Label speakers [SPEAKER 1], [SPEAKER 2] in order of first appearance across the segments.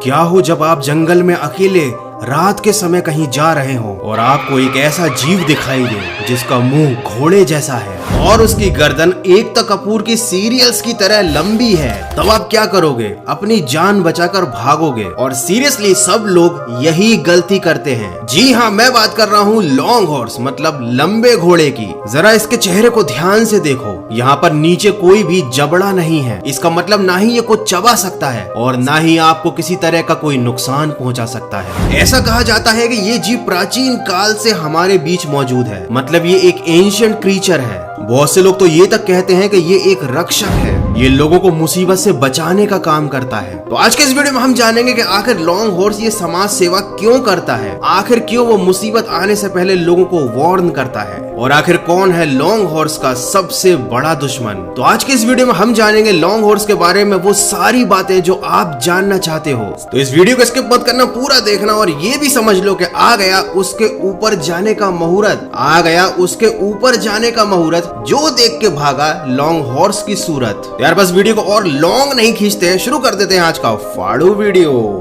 [SPEAKER 1] क्या हो जब आप जंगल में अकेले रात के समय कहीं जा रहे हो और आपको एक ऐसा जीव दिखाई दे जिसका मुंह घोड़े जैसा है और उसकी गर्दन एकता कपूर की सीरियल्स की तरह लंबी है, तब आप क्या करोगे? अपनी जान बचाकर भागोगे। और सीरियसली सब लोग यही गलती करते हैं। जी हाँ, मैं बात कर रहा हूँ लॉन्ग हॉर्स मतलब लंबे घोड़े की। जरा इसके चेहरे को ध्यान से देखो, यहाँ पर नीचे कोई भी जबड़ा नहीं है। इसका मतलब ना ही ये कुछ चबा सकता है और ना ही आपको किसी तरह का कोई नुकसान पहुंचा सकता है। ऐसा कहा जाता है कि ये जीव प्राचीन काल से हमारे बीच मौजूद है, मतलब ये एक एंशिएंट क्रीचर है। बहुत से लोग तो ये तक कहते हैं कि ये एक रक्षक है, ये लोगों को मुसीबत से बचाने का काम करता है। तो आज के इस वीडियो में हम जानेंगे कि आखिर लॉन्ग हॉर्स ये समाज सेवा क्यों करता है, आखिर क्यों वो मुसीबत आने से पहले लोगों को वार्न करता है, और आखिर कौन है लॉन्ग हॉर्स का सबसे बड़ा दुश्मन। तो आज के इस वीडियो में हम जानेंगे लॉन्ग हॉर्स के बारे में वो सारी बातें जो आप जानना चाहते हो। तो इस वीडियो को स्किप मत करना, पूरा देखना और ये भी समझ लो कि आ गया उसके ऊपर जाने का मुहूर्त, आ गया उसके ऊपर जाने का मुहूर्त जो देख के भागा लॉन्ग हॉर्स की सूरत। यार बस वीडियो को और लॉन्ग नहीं खींचते हैं, शुरू कर देते हैं आज का फाड़ू वीडियो।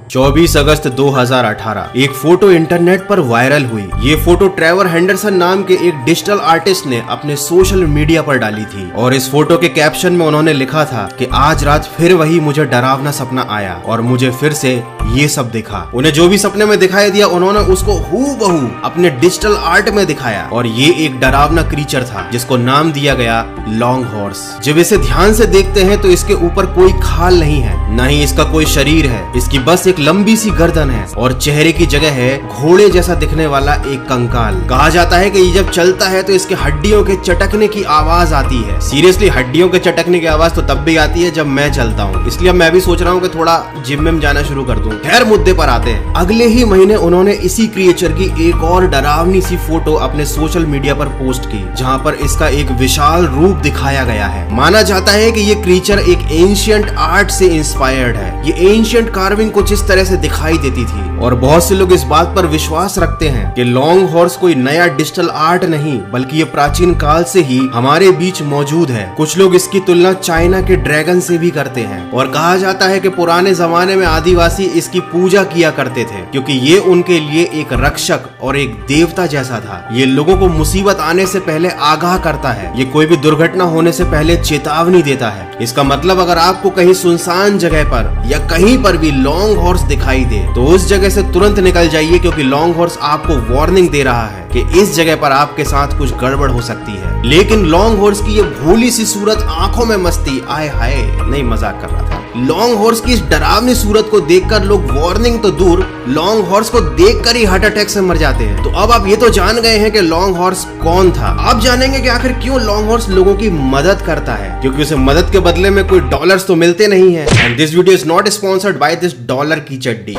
[SPEAKER 1] चौबीस अगस्त 2018 एक फोटो इंटरनेट पर वायरल हुई। ये फोटो ट्रेवर हेंडरसन नाम के एक डिजिटल आर्टिस्ट ने अपने सोशल मीडिया पर डाली थी और इस फोटो के कैप्शन में उन्होंने लिखा था कि आज रात फिर वही मुझे डरावना सपना आया और मुझे फिर से ये सब दिखा। उन्हें जो भी सपने में दिखाई दिया उन्होंने उसको हूबहू अपने डिजिटल आर्ट में दिखाया और ये एक डरावना क्रीचर था जिसको नाम दिया गया लॉन्ग हॉर्स। जब इसे ध्यान से देखते हैं तो इसके ऊपर कोई खाल नहीं है, न ही इसका कोई शरीर है। इसकी बस एक लंबी सी गर्दन है और चेहरे की जगह है घोड़े जैसा दिखने वाला एक कंकाल। कहा जाता है कि ये जब चलता है तो इसके हड्डियों के चटकने की आवाज आती है। सीरियसली हड्डियों के चटकने की आवाज तो तब भी आती है जब मैं चलता हूँ, इसलिए मैं भी सोच रहा हूँ कि थोड़ा जिम में जाना शुरू कर दूं। खैर मुद्दे पर आते हैं। अगले ही महीने उन्होंने इसी क्रिएचर की एक और डरावनी सी फोटो अपने सोशल मीडिया पर पोस्ट की जहाँ पर इसका एक विशाल रूप दिखाया गया है। माना जाता है कि ये क्रिएचर एक एंशिएंट आर्ट से इंस्पायर्ड है। ये एंशिएंट कार्विंग कुछ इस तरह से दिखाई देती थी और बहुत से लोग इस बात पर विश्वास रखते हैं कि लॉन्ग हॉर्स कोई नया डिजिटल आर्ट नहीं बल्कि ये प्राचीन काल से ही हमारे बीच मौजूद है। कुछ लोग इसकी तुलना चाइना के ड्रैगन से भी करते हैं और कहा जाता है कि पुराने जमाने में आदिवासी इसकी पूजा किया करते थे क्योंकि ये उनके लिए एक रक्षक और एक देवता जैसा था। ये लोगों को मुसीबत आने से पहले आगाह करता है, ये कोई भी दुर्घटना होने से पहले चेतावनी देता है। इसका मतलब अगर आपको कहीं सुनसान जगह पर या कहीं पर भी लॉन्ग हॉर्स दिखाई दे तो उस जगह से तुरंत निकल जाइए क्योंकि लॉन्ग हॉर्स आपको वार्निंग दे रहा है कि इस जगह पर आपके साथ कुछ गड़बड़ हो सकती है। लेकिन लॉन्ग हॉर्स की ये भोली सी सूरत, आंखों में मस्ती, आए हाय, नहीं मजाक कर रहा था। लॉन्ग हॉर्स की इस डरावनी सूरत को देखकर लोग वार्निंग तो दूर, लॉन्ग हॉर्स को देखकर ही हार्ट अटैक से मर जाते हैं। तो अब आप ये तो जान गए हैं कि लॉन्ग हॉर्स कौन था। आप जानेंगे कि आखिर क्यों लॉन्ग हॉर्स लोगों की मदद करता है, क्योंकि उसे मदद के बदले में कोई डॉलर्स तो मिलते नहीं है। And this video is not sponsored by this dollar की चड्डी।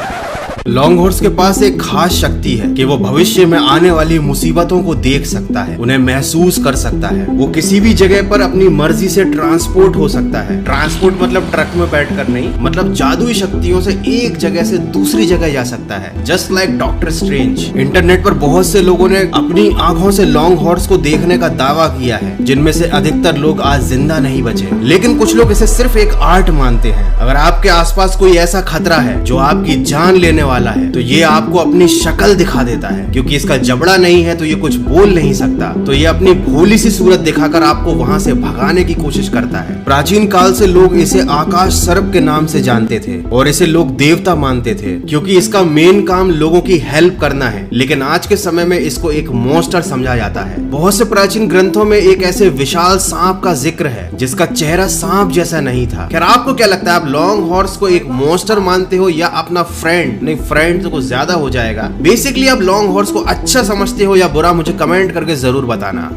[SPEAKER 1] लॉन्ग हॉर्स के पास एक खास शक्ति है कि वो भविष्य में आने वाली मुसीबतों को देख सकता है, उन्हें महसूस कर सकता है। वो किसी भी जगह पर अपनी मर्जी से ट्रांसपोर्ट हो सकता है। ट्रांसपोर्ट मतलब ट्रक में बैठकर नहीं, मतलब जादुई शक्तियों से एक जगह से दूसरी जगह जा सकता है, just like doctor strange. Internet पर बहुत से लोगों ने अपनी आंखों से लॉन्ग हॉर्स को देखने का दावा किया है, जिनमें से अधिकतर लोग आज जिंदा नहीं बचे। लेकिन कुछ लोग इसे सिर्फ एक आर्ट मानते हैं। अगर आपके आसपास कोई ऐसा खतरा है जो आपकी जान लेने वाला है तो ये आपको अपनी शक्ल दिखा देता है। क्योंकि इसका जबड़ा नहीं है तो ये कुछ बोल नहीं सकता, तो ये अपनी भोली सी सूरत दिखाकर आपको वहां से भगाने की कोशिश करता है। प्राचीन काल से लोग इसे आकाश सर्प के नाम से जानते थे और इसे लोग देवता मानते थे क्योंकि इसका मेन काम लोगों की हेल्प करना है। लेकिन आज के समय में इसको एक मॉन्स्टर समझा जाता है। बहुत से प्राचीन ग्रंथों में एक ऐसे विशाल सांप का जिक्र है जिसका चेहरा सांप जैसा नहीं था। खैर आपको क्या लगता है, आप लॉन्ग हॉर्स को एक मॉन्स्टर मानते हो या अपना फ्रेंड? नहीं, फ्रेंड तो कुछ ज्यादा हो जाएगा। बेसिकली आप लॉन्ग हॉर्स को अच्छा समझते हो या बुरा, मुझे कमेंट करके जरूर बताना।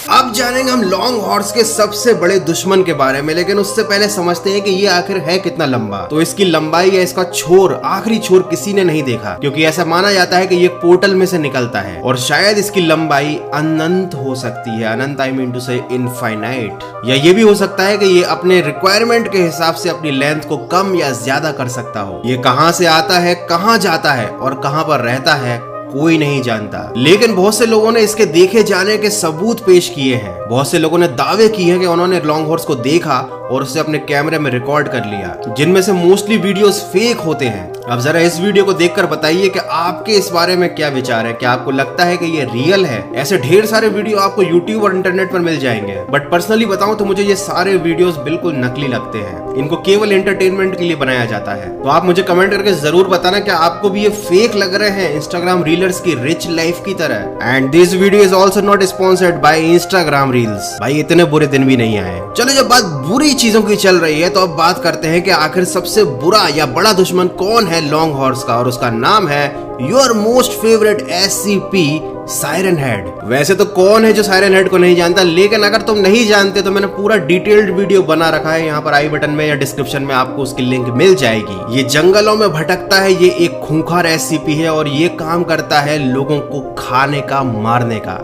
[SPEAKER 1] अब जानेंगे हम लॉन्ग हॉर्स के सबसे बड़े दुश्मन के बारे में, लेकिन उससे पहले समझते हैं कि ये आखिर है कितना लंबा। तो इसकी लंबाई या इसका छोर, आखिरी छोर किसी ने नहीं देखा, क्योंकि ऐसा माना जाता है कि ये पोर्टल में से निकलता है और शायद इसकी लंबाई अनंत हो सकती है। अनंत आई मीन टू से इनफाइनाइट। या ये भी हो सकता है कि ये अपने रिक्वायरमेंट के हिसाब से अपनी लेंथ को कम या ज्यादा कर सकता हो। ये कहां से आता है, कहां जाता है और कहां पर रहता है, कोई नहीं जानता। लेकिन बहुत से लोगों ने इसके देखे जाने के सबूत पेश किए हैं। बहुत से लोगों ने दावे किए हैं कि उन्होंने लॉन्ग हॉर्स को देखा और उसे अपने कैमरे में रिकॉर्ड कर लिया, जिनमें से मोस्टली वीडियोस फेक होते हैं। अब जरा इस वीडियो को देखकर बताइए कि आपके इस बारे में क्या विचार है। क्या आपको लगता है कि ये रियल है? ऐसे ढेर सारे वीडियो आपको यूट्यूब और इंटरनेट पर मिल जाएंगे, बट पर्सनली बताऊं तो मुझे ये सारे वीडियोस बिल्कुल नकली लगते हैं। इनको केवल एंटरटेनमेंट के लिए बनाया जाता है। तो आप मुझे कमेंट करके जरूर बताना क्या आपको भी ये फेक लग रहे हैं, इंस्टाग्राम रीलर्स की रिच लाइफ की तरह। And this video is also not sponsored by Instagram reels. भाई इतने बुरे दिन भी नहीं आए। चलो जब बात बुरी चीजों की चल रही है तो अब बात करते हैं कि आखिर सबसे बुरा या बड़ा दुश्मन कौन है लॉन्ग हॉर्स का, और उसका नाम है your most favourite SCP siren head. वैसे तो कौन है जो सायरन हेड को नहीं जानता, लेकिन अगर तुम नहीं जानते तो मैंने पूरा डिटेल्ड वीडियो बना रखा है। यहाँ पर आई बटन में या डिस्क्रिप्शन में आपको उसकी लिंक मिल जाएगी। ये जंगलों में भटकता है, ये एक खूंखार SCP है और ये काम करता है लोगों को खाने का, मारने का।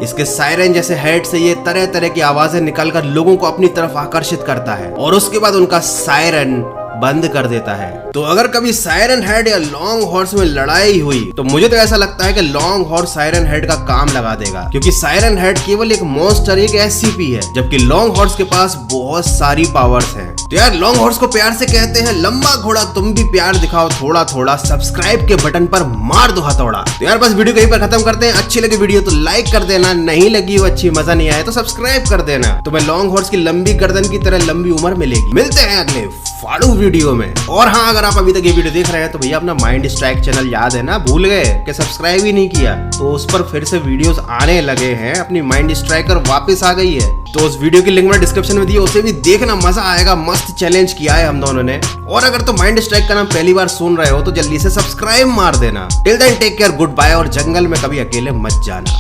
[SPEAKER 1] इसके सायरन जैसे हेड से ये तरह तरह की आवाजें निकालकर लोगों को अपनी तरफ आकर्षित करता है और उसके बाद उनका सायरन बंद कर देता है। तो अगर कभी सायरन हेड या लॉन्ग हॉर्स में लड़ाई हुई तो मुझे तो ऐसा लगता है कि लॉन्ग हॉर्स सायरन हेड का काम लगा देगा, क्योंकि सायरन हेड केवल एक मॉन्स्टर, एक SCP है, जबकि लॉन्ग हॉर्स के पास बहुत सारी पावर्स हैं। तो यार लॉन्ग हॉर्स को प्यार से कहते हैं लंबा घोड़ा, तुम भी प्यार दिखाओ थोड़ा थोड़ा, सब्सक्राइब के बटन पर मार दो हथौड़ा। तो यार बस वीडियो कहीं पर खत्म करते हैं। अच्छी लगी वीडियो तो लाइक कर देना, नहीं लगी हो अच्छी, मजा नहीं आया तो सब्सक्राइब कर देना। तुम्हें लॉन्ग हॉर्स की लंबी गर्दन की तरह लंबी उम्र मिलेगी। मिलते हैं अगले फाड़ू वीडियो में। और हाँ, अगर आप अभी तक ये वीडियो देख रहे हैं तो भैया अपना माइंड स्ट्राइक चैनल याद है ना, भूल गए कि सब्सक्राइब ही नहीं किया, तो उस पर फिर से वीडियोस आने लगे हैं। अपनी माइंड स्ट्राइकर वापस आ गई है, तो उस वीडियो की लिंक मैंने डिस्क्रिप्शन में दी है, उसे भी देखना, मजा आएगा। मस्त चैलेंज किया है हम दोनों ने। और अगर तो माइंड स्ट्राइक का नाम पहली बार सुन रहे हो तो जल्दी से सब्सक्राइब मार देना। Till then take care, goodbye, और जंगल में कभी अकेले मत जाना।